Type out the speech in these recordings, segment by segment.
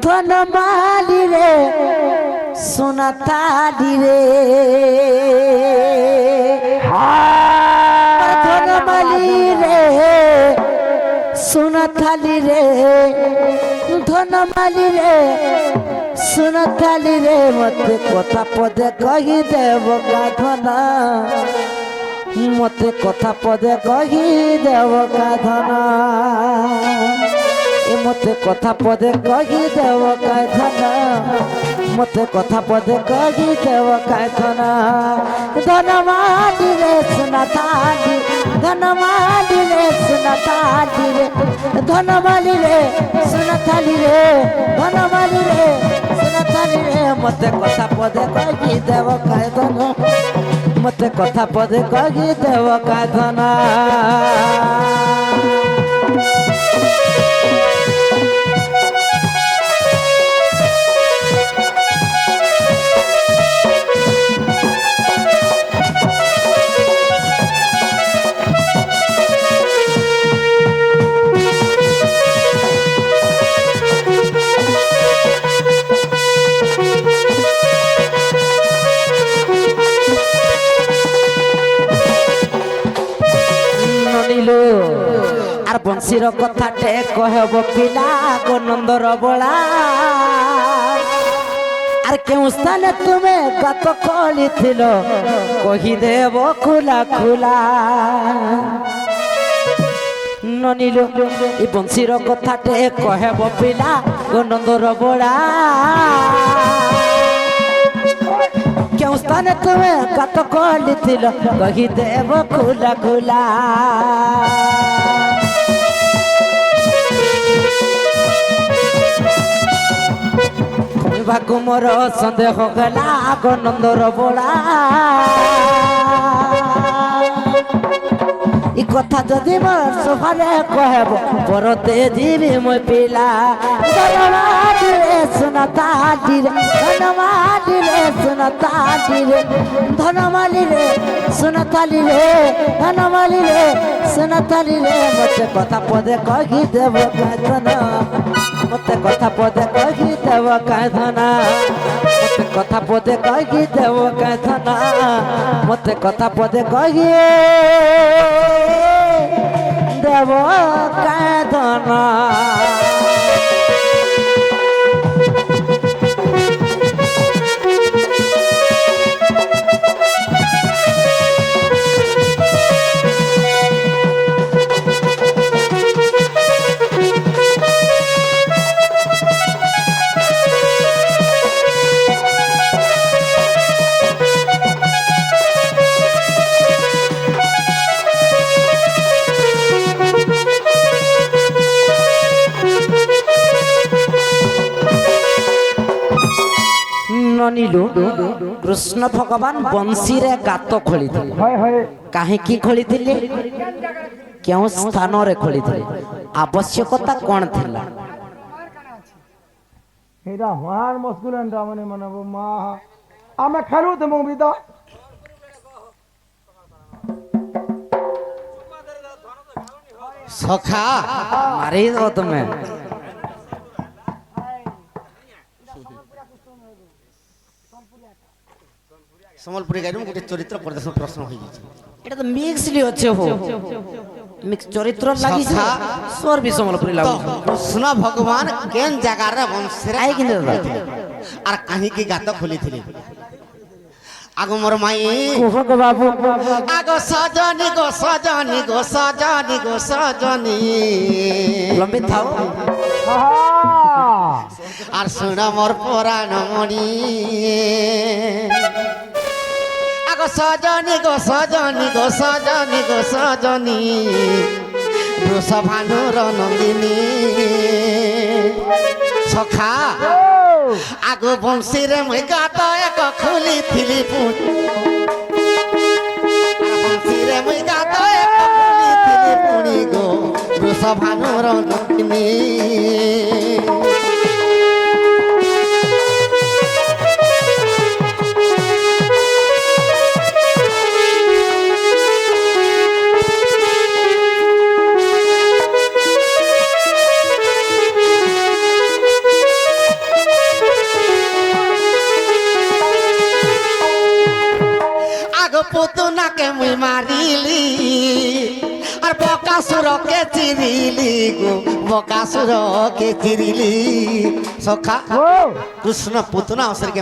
ধন মালি রে সোনা তালি রে ধন মালি রে সোনা থালি রে ধন মালি রে সোনা থালি রে মতে কথা পদে কহি দেব গাধনা মতে কথা পদে কহি দেব গাধনা এ মতে কথা পদে কহি দেব গাধনা মতে কথা পদে কহি দেব গাধনা ধন মালি রে সোনা থালি ধন মালি রে সোনা থালি রে ধন মালি রে সোনা থালি রে ধন মালি রে সোনা থালি রে মতে কথা পদে কহি দেব গাধনা মতে কথা পদে কহি দেব গাধনা আর বংশীর কথাটে কহব পিলা নন্দর বলা আর কেউ স্থানে তুমি গাত খোলিছিল কহিদেব খোলা খোলা ননিল এই বংশীর কথাটে কহব পিলা নন্দর বলা কেউ স্থানে তুমি গাত খোলিছিল কহিদেব খোলা খোলা ভাগু মোর সন্দেহ গলা নন্দর বড়া ই কথা যদি মোর সভারে কহব পরতে দিবি মই পিলা ধনমালি রে সোনা তালি রে ধনমালি রে সোনা তালি রে ধনমালি রে সোনা তালি রে ধনমালি রে সোনা তালি রে মতে কথা পদে কহি দেব গাধনা মতে কথা পদে কহি দেব গাধনা মতে কথা পদে কহি দেব গাধনা মতে কথা পদে কহি দেব গাধনা ନନିଲୁ କୃଷ୍ଣ ଭଗବାନ ବଂଶୀରେ ଗାତ ଖୋଳିଥିଲେ କାହିଁକି ଖୋଳିଥିଲେ କେଉଁ ସ୍ଥାନରେ ଖୋଳିଥିଲେ ଆବଶ୍ୟକତା କ'ଣ ଥିଲା ଏଇଟା ହ୍ୱାର ମସ୍କୁଲେନ୍ଟା ମାନେ ମାନବ ମା ଆମେ ଖେଳୁଥିମୁ ବି ତ ସଖା ମାରିଦେବ ତମେ ସମ୍ବଲପୁରୀ ଗାଈରୁ ଗୋଟେ ଚରିତ୍ର ପ୍ରଦର୍ଶନ ପ୍ରଶ୍ନ ହୋଇଯାଇଛି এটা তো মিক্সলি হচ্ছে হো মিক্স চরিত্র লাগিছে স্বর বি সম্বলপুরি লাগু কৃষ্ণ ভগবান কেন জায়গারে বংশীরে আই কিন্তু আর কাহিকি গাତ ଖୋଲିଥିଲେ আগ মোর মাই কোহ গো বাবু আগ সজনি গো সজনি গো সজনি গো সজনি লম্বি থাও আর শুন মোর পুরাণ মণি আগ সজনি গো সজনি গো সজনি গো সজনি বৃষভানুর নন্দিনী সখা আগ বংশীরে মুই গাত এক খুলিଥିଲି বংশীরে মুই গাত এক খুলিଥିଲି পুনি গো বৃষভানুর নন্দিনী কে মুই মারিলি আর বকাসুরকে চিরিলি গো বকাসুরকে চিরিলি সখা ও কৃষ্ণ পুতনা অসুরকে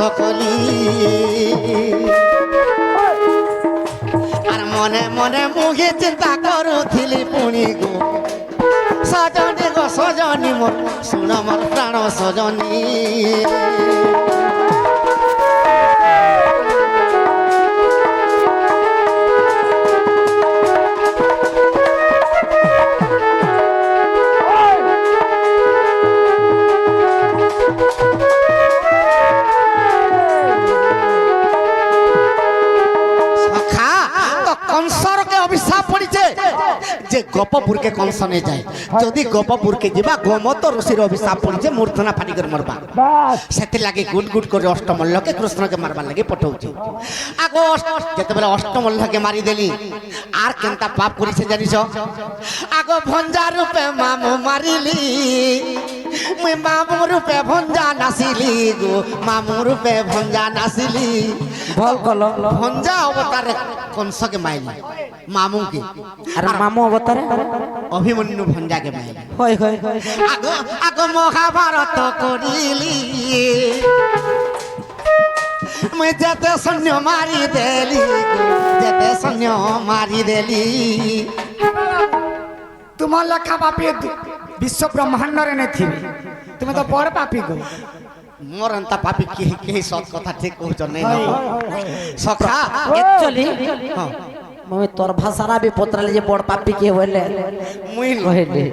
সকলি আর মনে মনে মুখে চিন্তা করুথিলি পুনি গো সজনী গো সজনী মোর শুন মোর প্রাণ সজনী যে গোপপুরকে কংস নিয়ে যায় যদি গোপপুরকে যা গোমত ঋষির অভিশাপ পড়ছে মূর্ধনা ফাটি করে মরবা বাস সেতে লাগে গুড গুড করে অষ্টমল্লকে কৃষ্ণকে মারবার লাগে পঠাউছি আগ যেতবেলে অষ্টমল্লকে মারি দেলি আর কেনতা পাপ করিছে জানিস আগ ভঞ্জা রূপে মামু মারিলি মুই মামু রূপে ভঞ্জা নাসিলি গো মামু রূপে ভঞ্জা নাসিলি ভাল কল ভঞ্জা অবতারে কংসকে মাইলি মামুকে আর মামু অবতারে অভিমন্যু ভঞ্জাকে মাইলি হয় হয় আগ আগ মহাভারত করিলি মুই যেতে সৈন্য মারি দেলি যেতে সৈন্য মারি দেলি তোমার লেখা পাপি বিশ্ব ব্রহ্মাণ্ডরে নেথিবি তুমি তো বড় পাপি গো মোর এন্তা পাপি কে সৎ কথা ঠিক কହୁছ নাই সখা একচুয়ালি হ্যাঁ মুই তোর ভাষারা বি পত্রালে যে বড় পাপি কে হইলে মুই কহিলি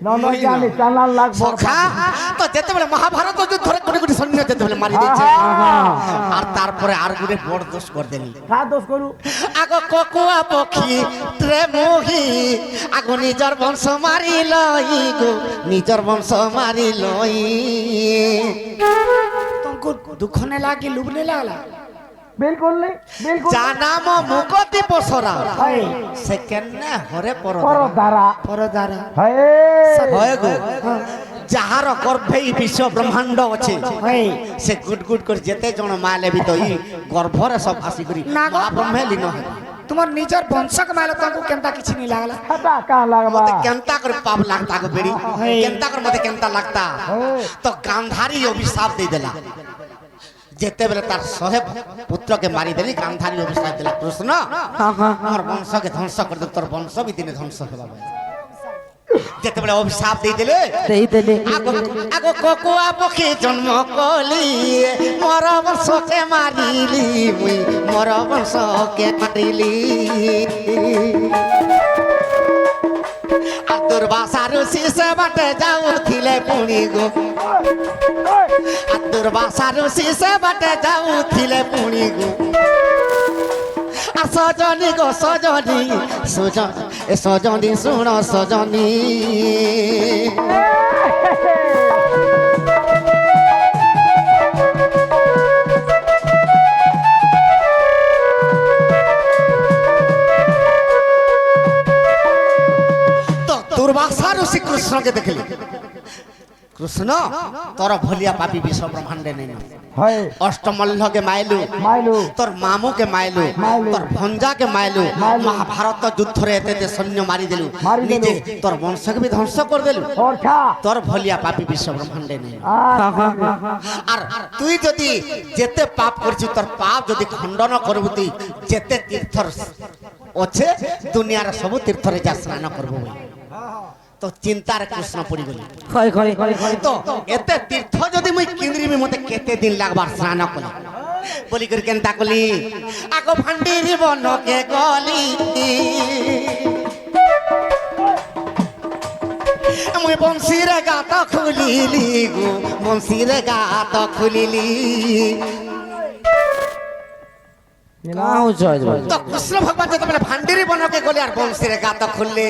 নন জানি চালান লাগবো সখা তো যেতেবেলে মহাভারত যুদ্ধরে কোটি কোটি সৈন্য যেতেবেলে মারি দিয়েছে আর তারপরে আর গুড়ে বড় দোষ করে দেলি কা দোষ করু আগ ককুয়া পক্ষী ত্রে মোহি আগ নিজর বংশ মারি লই গো নিজর বংশ মারি লই तुमको दुख ने लागी लुभ ने लागला बिल्कुल नहीं बिल्कुल জানাম মুকতি পসরা হাই সে কেনে হরে পর পর দ্বারা পর দ্বারা হাই হয় গো যাহার গর্ভে বিশ্ব ব্রহ্মাণ্ড আছে हाय সে গুড গুড করে যেতে জন মালে বি তো ই গর্ভরে সব আসি করি না গো। ব্রহ্মে লীন হয় তোমার নিজর বংশক মাইলে तुमको केनता किछि नहीं लागला हटा का लगबा मते केनता कर पाप लागता गो बेड़ी है। केनता कर मते केनता लागता है। तो गांधारी अभिशाप दे देला जेते बेले तार सहे पुत्र के मारी देली गांधारी अभिशाप देला कृष्ण हाँ हाँ हमर वंश के ध्वंस कर दे तोर वंश भी दिने ध्वंस हेबा जेते बेले अभिशाप दे देले देई देले आगो आगो कोकुआ पखी जन्म कली मोर वंश के मारिली मुई मोर वंश के मारिली আর দুর্বাসা ঋষি সে বাটে যাউথিলে পুনি গো আর দুর্বাসা ঋষি সে বাটে যাউথিলে পুনি গো আর সজনী গো সজনী সজনী শুণ সজনী দুর্বাসা ঋষি কৃষ্ণকে দেখলি কৃষ্ণ তোর ভলিয়া পাপি বিশ্ব ব্রহ্মাণ্ডে নেই हाय অষ্টমল্লকে মাইলু माइलू তোর মামুকে মাইলু মাইলু। তোর ভঞ্জাকে মাইলু মাইলু। মহাভারত যুদ্ধরে এতে সৈন্য মারি দিলু মারি দিলু। নিজে তোর বংশকে বি ধ্বংস করে দিলু और क्या তোর ভলিয়া পাপি বিশ্ব ব্রহ্মাণ্ডে নেই हाँ हाँ हाँ আর তুই যদি যেতে পাপ করছিস তোর পাপ যদি খণ্ডন করবু তুই যেতে তীর্থর আছে দুনিয়ার সবু তীর্থরে যা স্নান করবু তো চিন্তার কৃষ্ণ পড়ি গলি হয় হয় হয় তো এতে তীর্থ যদি মুই কিন্দ্রিমি মতে কেতে দিন লাগবার স্নান কলি বলি করে কেনতা কলি আগো ভান্ডিরি বনকে গলি মুই বংশীরে গাত খুলিলি গো বংশীরে গাত খুলিলি কাউ জয় জয় তো কৃষ্ণ ভগবান যেতবেলে ভান্ডিরি বনকে গলি আর বংশীরে গাত খুললে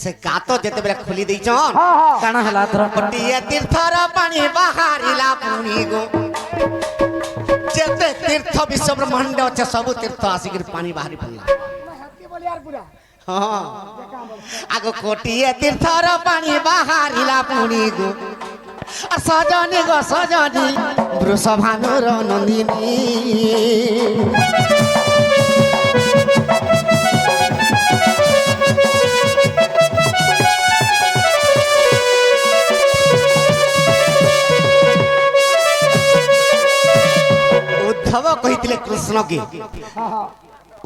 সে গাত যেতবেলে খুলি দেইছন हाँ हाँ কানা হেলা তোর ଗୋଟିଏ ତୀର୍ଥର ପାଣି ବାହାରିଲା ପୁଣି ଗୋ যেতে তীর্থ বিশ্ব ব্রহ্মাণ্ডে আছে সবু তীর্থ আসিকি পানি বাহারি পড়লা হ্যাঁ আগ কোটিয়ে তীর্থর পানি বাহারিলা পুনি গো সজনী গো সজনী বৃষভানুর নন্দিনী উদ্ধব কহিলে কৃষ্ণকে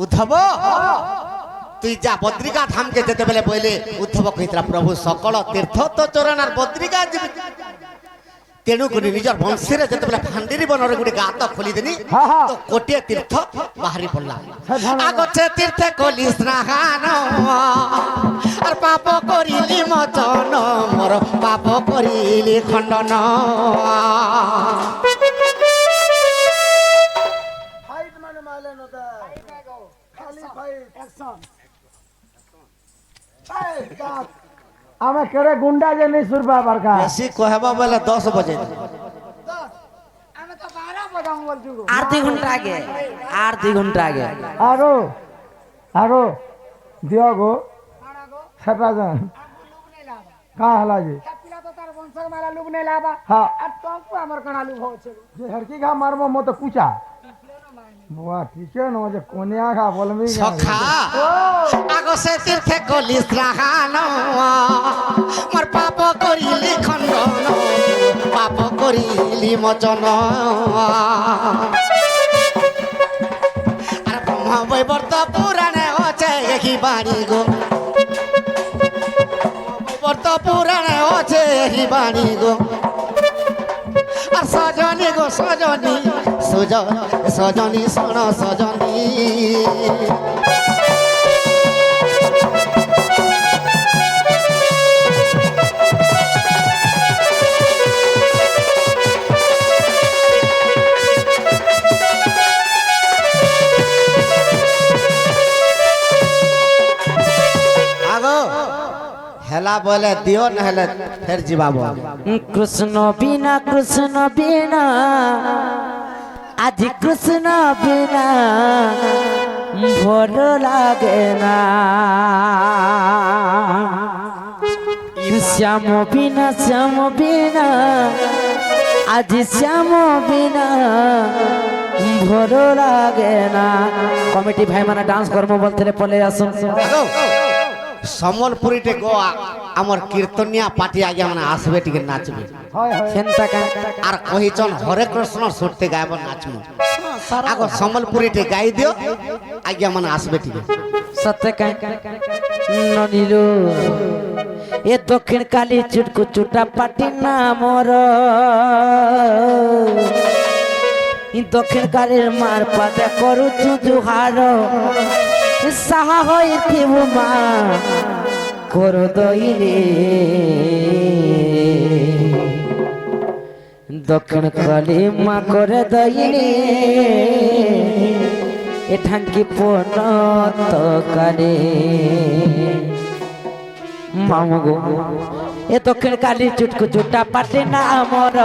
উদ্ধব তুই যা বদ্রিকা ধামকে যেতে বেলে বইলে উদ্ধব কহিলা প্রভু সকল তীর্থ তো চরণার বদ্রিকা ଯିବି তেণু করে নিজের বংশীরে যেতবে ফান্ডিরি বনরে গোটে গাত খোলিদেনি তো কোটিয়ে তীর্থ বাহারি পড়লা আগছে তীর্থে কলি স্নান আর পাপ করিলি মচন মোর পাপ করিলি খণ্ডন ফাইট মানে মারলে নতা খালি ফাইট অ্যাকশন আমি কেড়ে গুন্ডা যে নেই সুরবা বারকা বেশি কহবা বলে 10 বজে আমি তো 12 বজাম বলছু আর 2 ঘন্টা আগে আর 2 ঘন্টা আগে আগো আগো দিও গো সেটা জান কা হলা যে ପିଲା ତ ତାର ବଂଶ ମାରା ଲୁକ ନେଇ ଲାବା হ্যাঁ আর ତମକୁ ଆମର କଣା ଲୁକ ହଉଛେ যে হরকি খা মারবো মত কুচা বুয়া ঠিক ন যে কোনিয়া খা বলবি সখা আগো সে তীর্থে কলি স্নান মোর পাপ করিলি খণ্ডন পাপ করিলি মচন আর ব্রহ্ম বৈবর্ত পুরাণে আছে এই বাণী গো বৈবর্ত পুরাণে আছে এই বাণী গো আর সজনী গো সজনী সজনী শোন সজনী আগো হেলা বলে দিও না হেলে ফের যাবো কৃষ্ণ বিনা আজ কৃষ্ণ বিনা ভালো লাগে না শ্যাম বিনা আজ শ্যাম বিনা ভালো লাগে না কমিটি ভাই মানে ডান্স কর্ম বলতে পলে আসুন সম্বলপুরীতে গো আমার কীর্তনিয়া পার্টি আগে মানে আসবে টিকে নাচবে হয় হয় সেন্তা আর কহিছন হরে কৃষ্ণ সুরতে গাইব নাচমু আগ সম্বলপুরীতে গাই দিও আগে মানে আসবে টিকে সত্য ননিলু এ দক্ষিণ কালী চুটকু চুটা পাটি না মোর দক্ষিণ কালীর মার পাতে করুছু জুহার সাহা হইথিব মা কর দইরে দক্ষিণ কালী মা করে দইরে এ ঠাঙ্কি পনত কারে মামগো এ দক্ষিণ কালী চুটকু চুটা পাটে না আমর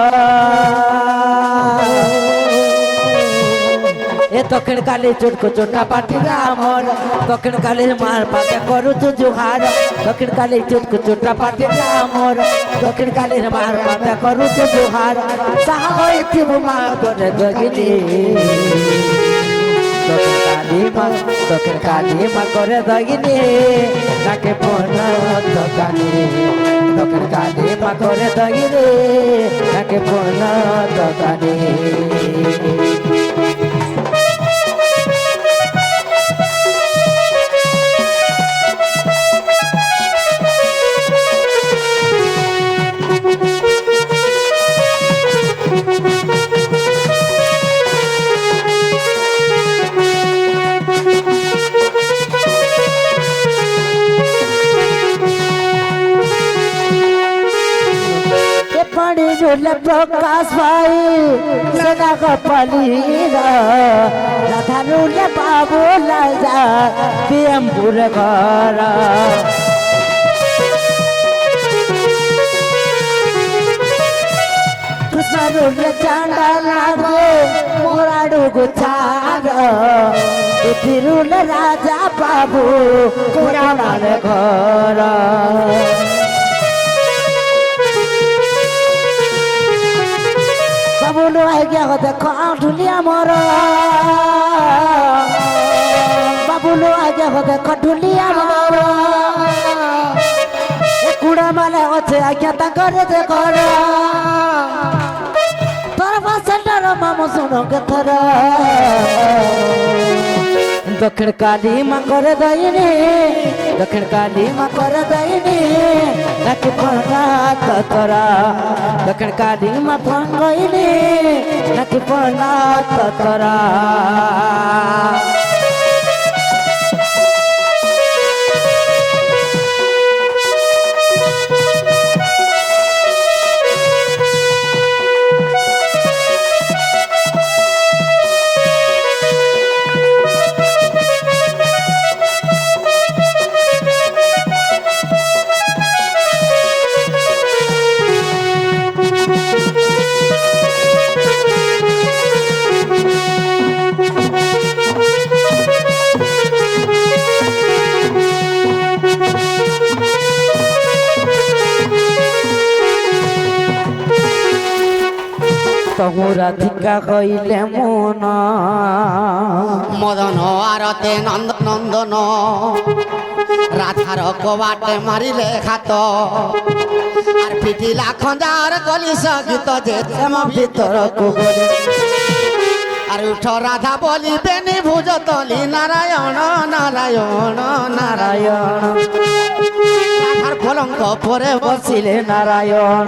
এ দক্ষিণ কালী চুটকু চুটা পাটে না আমর দক্ষিণ কালীর মার পাতে করুছু জুহার দক্ষিণ কালী চুটকু চুটা পাটে না আমর দক্ষিণ কালীর মার পাতে করুছু জুহার সাহা হইথিব মা করে দগিনি দক্ষিণ কালী মা করে দগিনি তাকে পনত কালী দক্ষিণ কালী মা করে দগিনি তাকে পনত কালী প্রকাশ ভাই সদা কপালীরা রাধা রুলে বাবু লাজা পিএমপুর ঘর কৃষ্ণ ପିତିରୁଲେ ଚାଣ୍ଡା ଲାଗେ ମୋରାଡୁକୁ ଛାଡ ପିତିରୁଲେ ରାଜା ବାବୁ କୋରାମାରେ ଘର ବାବୁଲୁ ଆଜ୍ଞା ଦେଖ ଢୁଲିଆ ମୋର ବାବୁଲୁ ଆଜ୍ଞା ଦେଖ ଢୁଲିଆ ମୋର କୁଡ଼ା ମାନେ ଅଛେ ଆଜ୍ଞା ତାଙ୍କର ଯେ ଘର ତୋର ବାସଟାର ମାମୁ ଶୁଣ କେଥର ଦକ୍ଷିଣ କାଲି ମାଙ୍କର ଦଇନି ଦକ୍ଷିଣ କାଲି ମାଙ୍କର ଦଇନି ନାକି ପଣା ତତରା ଦକ୍ଷିଣ କାଲି ମା ଫୋନ ଗଇନି ନାକି ପଣା ତତରା তহুরাধিকা কইলে মন মদন আরতে নন্দ নন্দন রাধার কবাটে মারিলে খাত আর পিটিলা খঞ্জার কলিস গীত যে প্রেম ভিতরকু গলি আর উঠ রাধা বলি বেনি ভুজ তলি নারায়ণ নারায়ণ নারায়ণ রাধার পলঙ্ক পরে বসিলে নারায়ণ